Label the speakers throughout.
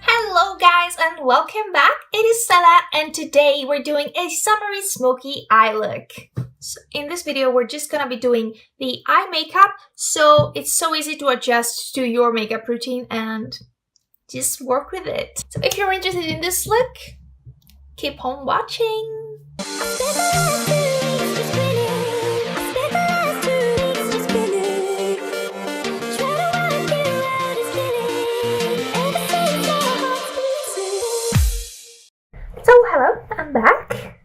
Speaker 1: Hello guys and welcome back. It is Stella and today we're doing a summery smoky eye look. So in this video we're just gonna be doing the eye makeup, so it's so easy to adjust to your makeup routine and just work with it. So if you're interested in this look, keep on watching. So hello, I'm back.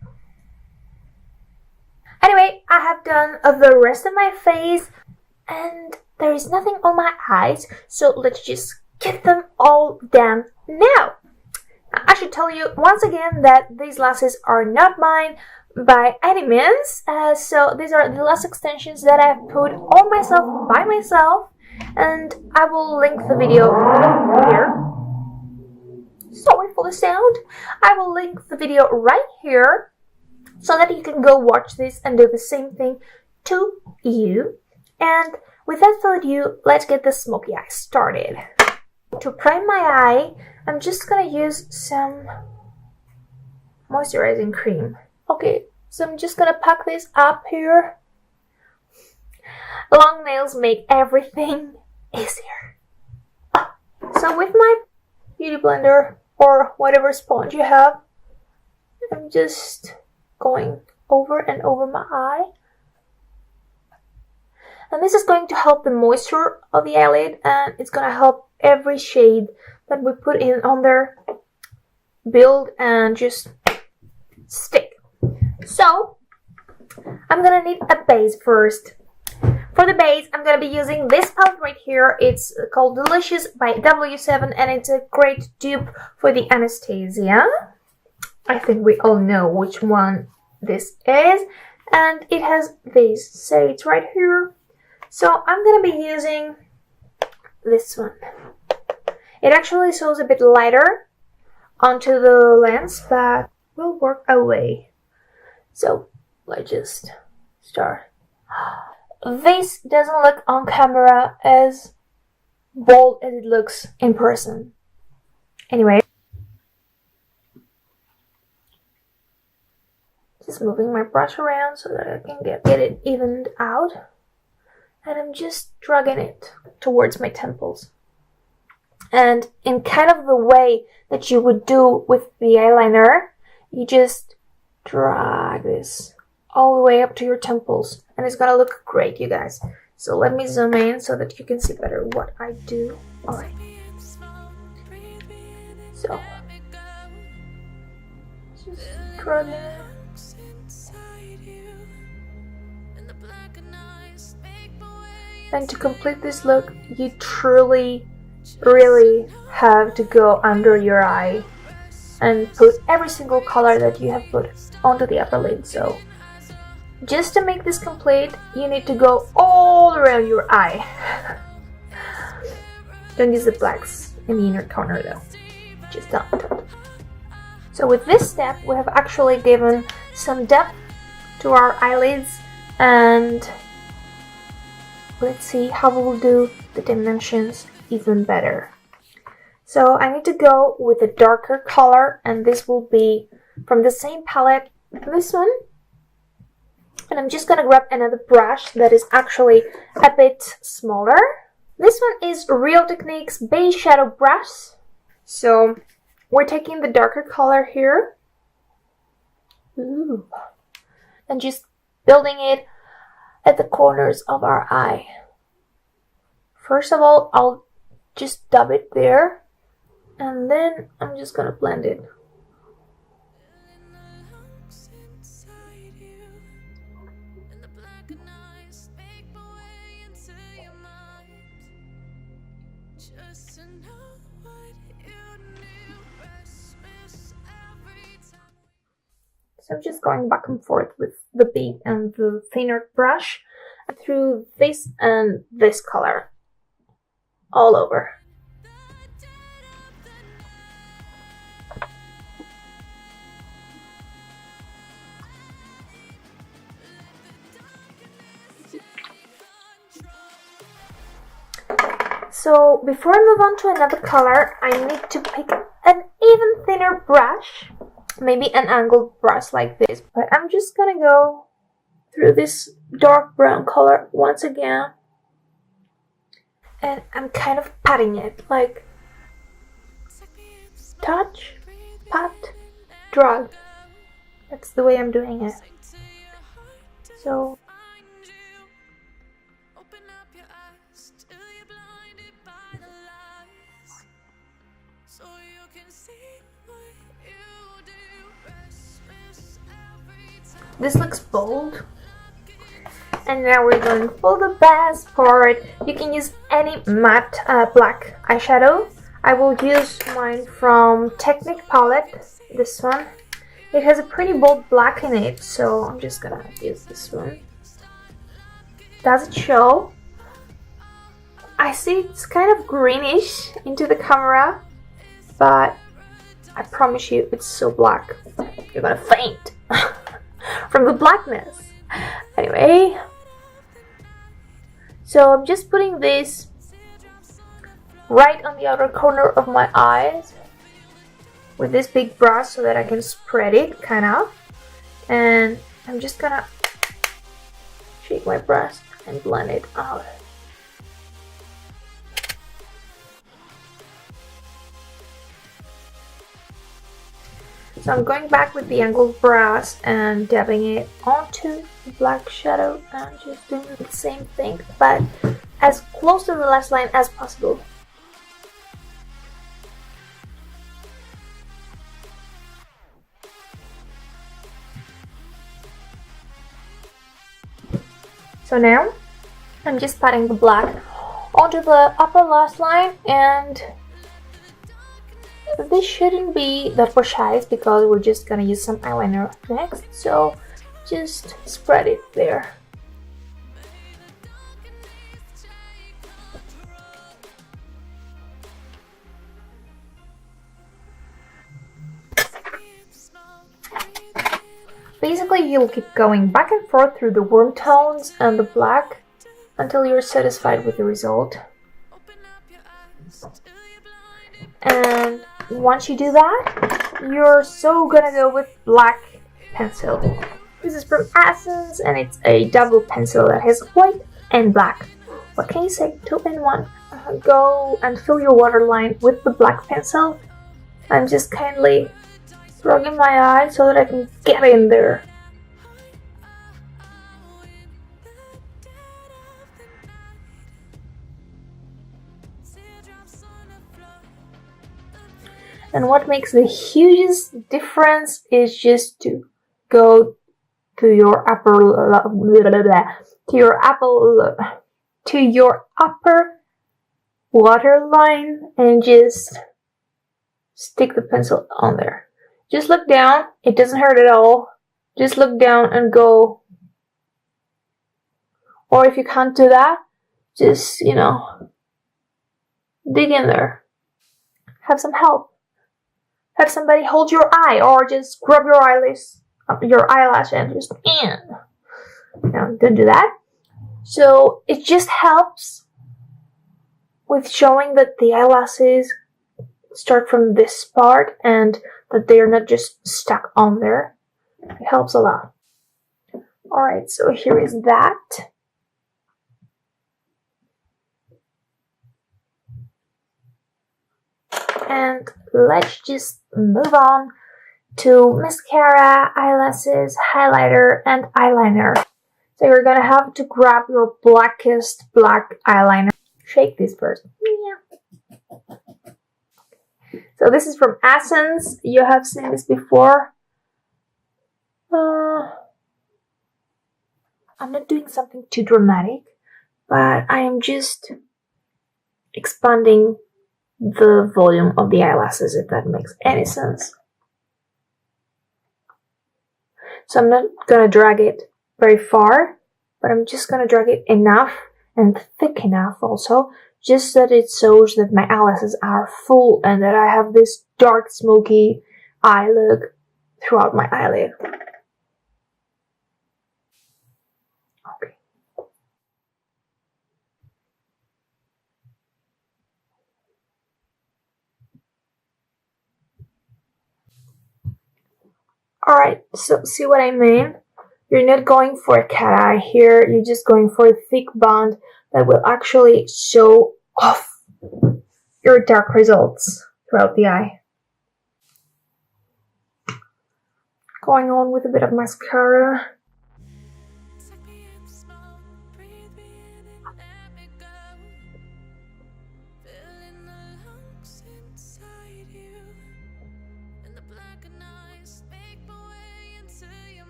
Speaker 1: Anyway, I have done the rest of my face and there is nothing on my eyes, so let's just get them all done now. I should tell you once again that these lashes are not mine by any means, so these are the lash extensions that I've put on myself by myself, and I will link the video here. Sorry for the sound. I will link the video right here so that you can go watch this and do the same thing to you. And without further ado, let's get the smoky eye started. To prime my eye, I'm just gonna use some moisturizing cream. Okay, so I'm just gonna pack this up here. Long nails make everything easier. So with my beauty blender or whatever sponge you have, I'm just going over and over my eye. And this is going to help the moisture of the eyelid, and it's going to help every shade that we put in on there build and just stick. So I'm going to need a base first. For the base, I'm going to be using this palette right here. It's called Delicious by W7 and it's a great dupe for the Anastasia. I think we all know which one this is. And it has these shades right here. So I'm going to be using this one. It actually shows a bit lighter onto the lens, but will work away. So let's just start. This doesn't look on camera as bold as it looks in person. Anyway, just moving my brush around so that I can get it evened out. And I'm just dragging it towards my temples. And in kind of the way that you would do with the eyeliner, you just drag this all the way up to your temples. And it's gonna look great, you guys. So let me zoom in so that you can see better what I do. Alright. So, just drag it. And to complete this look, you truly, really have to go under your eye and put every single color that you have put onto the upper lid. So just to make this complete, you need to go all around your eye. Don't use the blacks in the inner corner though. Just don't. So with this step, we have actually given some depth to our eyelids, and let's see how we will do the dimensions even better. So I need to go with a darker color, and this will be from the same palette, this one. And I'm just gonna grab another brush that is actually a bit smaller. This one is Real Techniques Base Shadow Brush. So we're taking the darker color here. Ooh. And just building it at the corners of our eye. First of all, I'll just dab it there. And then I'm just gonna blend it. So I'm just going back and forth with the big and the thinner brush through this and this color all over. So before I move on to another color, I need to pick an even thinner brush, maybe an angled brush like this. But I'm just gonna go through this dark brown color once again, and I'm kind of patting it, like touch, pat, drag. That's the way I'm doing it. So this looks bold. And now we're going for the best part. You can use any matte black eyeshadow. I will use mine from Technique palette, this one. It has a pretty bold black in it, so I'm just gonna use this one. Does it show? I see it's kind of greenish into the camera, but I promise you it's so black. You're gonna faint from the blackness. Anyway, so I'm just putting this right on the outer corner of my eyes with this big brush so that I can spread it, kind of. And I'm just gonna shake my brush and blend it out. So I'm going back with the angled brush and dabbing it onto the black shadow and just doing the same thing, but as close to the lash line as possible. So now I'm just patting the black onto the upper lash line, and this shouldn't be that precise because we're just gonna use some eyeliner next, so just spread it there. Basically, you'll keep going back and forth through the warm tones and the black until you're satisfied with the result. And once you do that, you're so gonna go with black pencil. This is from Essence and it's a double pencil that has white and black. What can you say? 2 in 1. Go and fill your waterline with the black pencil. I'm just kindly rubbing my eye so that I can get in there. And what makes the hugest difference is just to go to your upper waterline and just stick the pencil on there. Just look down. It doesn't hurt at all. Just look down and go. Or if you can't do that, just, dig in there. Have some help. Have somebody hold your eye, or just grab your eyelash and just No, don't do that. So it just helps with showing that the eyelashes start from this part and that they are not just stuck on there. It helps a lot. Alright, so here is that. And let's just move on to mascara, eyelashes, highlighter, and eyeliner. So you're gonna have to grab your blackest black eyeliner. Shake this first. Yeah. So this is from Essence. You have seen this before. I'm not doing something too dramatic, but I am just expanding the volume of the eyelashes, if that makes any sense. So I'm not gonna drag it very far, but I'm just gonna drag it enough and thick enough also, just that it shows that my eyelashes are full and that I have this dark smoky eye look throughout my eyelid. Okay. Alright, so see what I mean? You're not going for a cat eye here, you're just going for a thick bond that will actually show off your dark results throughout the eye. Going on with a bit of mascara.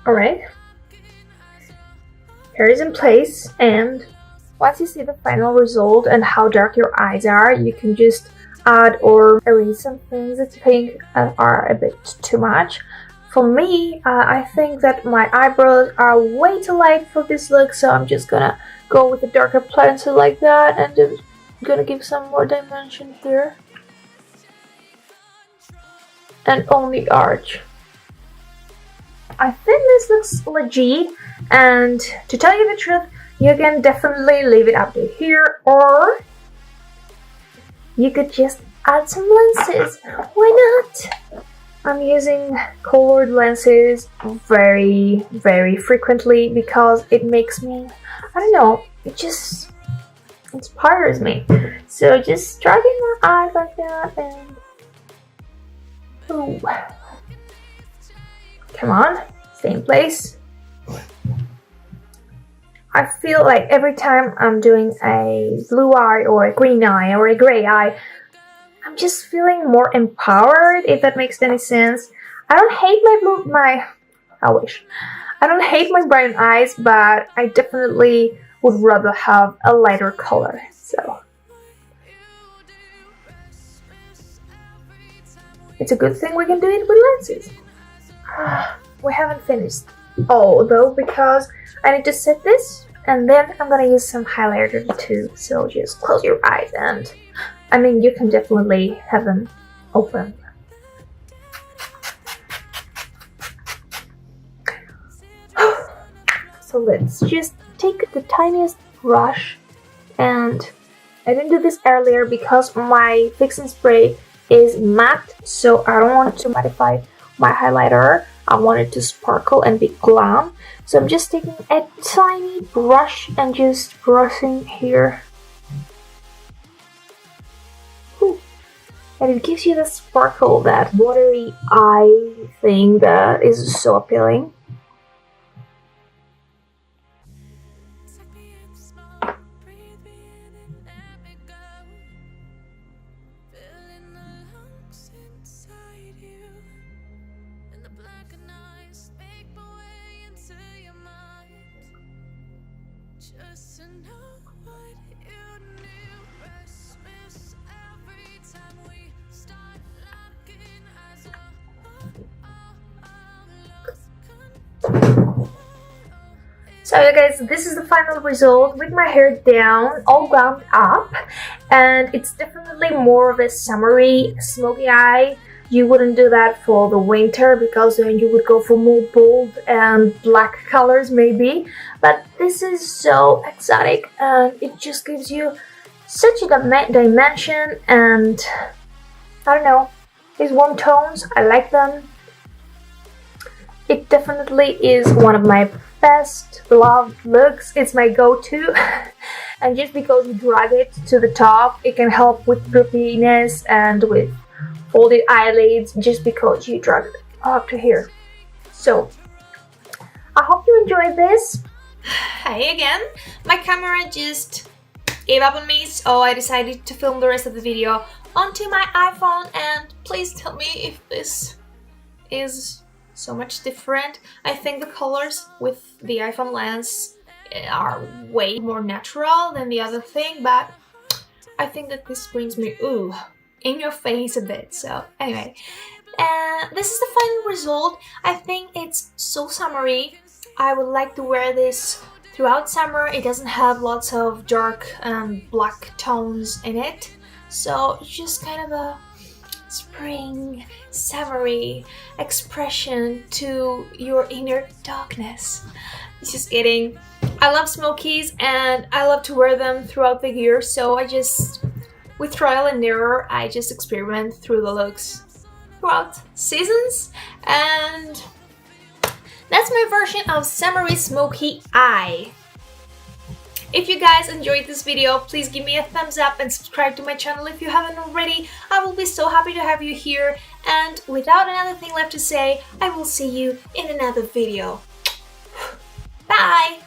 Speaker 1: Alright, hair is in place, and once you see the final result and how dark your eyes are, you can just add or erase some things that you think are a bit too much. For me, I think that my eyebrows are way too light for this look, so I'm just gonna go with a darker pencil like that and just gonna give some more dimension here. And on the arch. I think this looks legit, and to tell you the truth, you can definitely leave it up to here, or you could just add some lenses. Why not? I'm using colored lenses very frequently because it makes me, I don't know, it just inspires me. So just dragging my eyes like that and ooh. Come on, stay in place. I feel like every time I'm doing a blue eye or a green eye or a gray eye, I'm just feeling more empowered, if that makes any sense. I don't hate I don't hate my brown eyes, but I definitely would rather have a lighter color, so. It's a good thing we can do it with lenses. We haven't finished all though, because I need to set this and then I'm gonna use some highlighter too, so just close your eyes and I mean you can definitely have them open. So let's just take the tiniest brush, and I didn't do this earlier because my fixing spray is matte, so I don't want to mattify my highlighter. I want it to sparkle and be glam, so I'm just taking a tiny brush and just brushing here. Ooh. And it gives you the sparkle, that watery eye thing that is so appealing. So you guys, this is the final result with my hair down, all glammed up, and it's definitely more of a summery, smoky eye. You wouldn't do that for the winter because then you would go for more bold and black colors maybe, but this is so exotic and it just gives you such a dimension, and I don't know, these warm tones, I like them. It definitely is one of my best loved looks. It's my go-to and just because you drag it to the top, it can help with droopiness and with folded eyelids just because you drag it up to here. So I hope you enjoyed this. Hey again, my camera just gave up on me, so I decided to film the rest of the video onto my iPhone, and please tell me if this is so much different. I think the colors with the iPhone lens are way more natural than the other thing, but I think that this brings me ooh in your face a bit. So anyway, this is the final result. I think it's so summery. I would like to wear this throughout summer. It doesn't have lots of dark black tones in it, so it's just kind of a spring, summery expression to your inner darkness. Just kidding. I love Smokies and I love to wear them throughout the year, so with trial and error, I just experiment through the looks throughout seasons, and that's my version of Summery Smoky Eye. If you guys enjoyed this video, please give me a thumbs up and subscribe to my channel if you haven't already. I will be so happy to have you here, and without another thing left to say, I will see you in another video. Bye!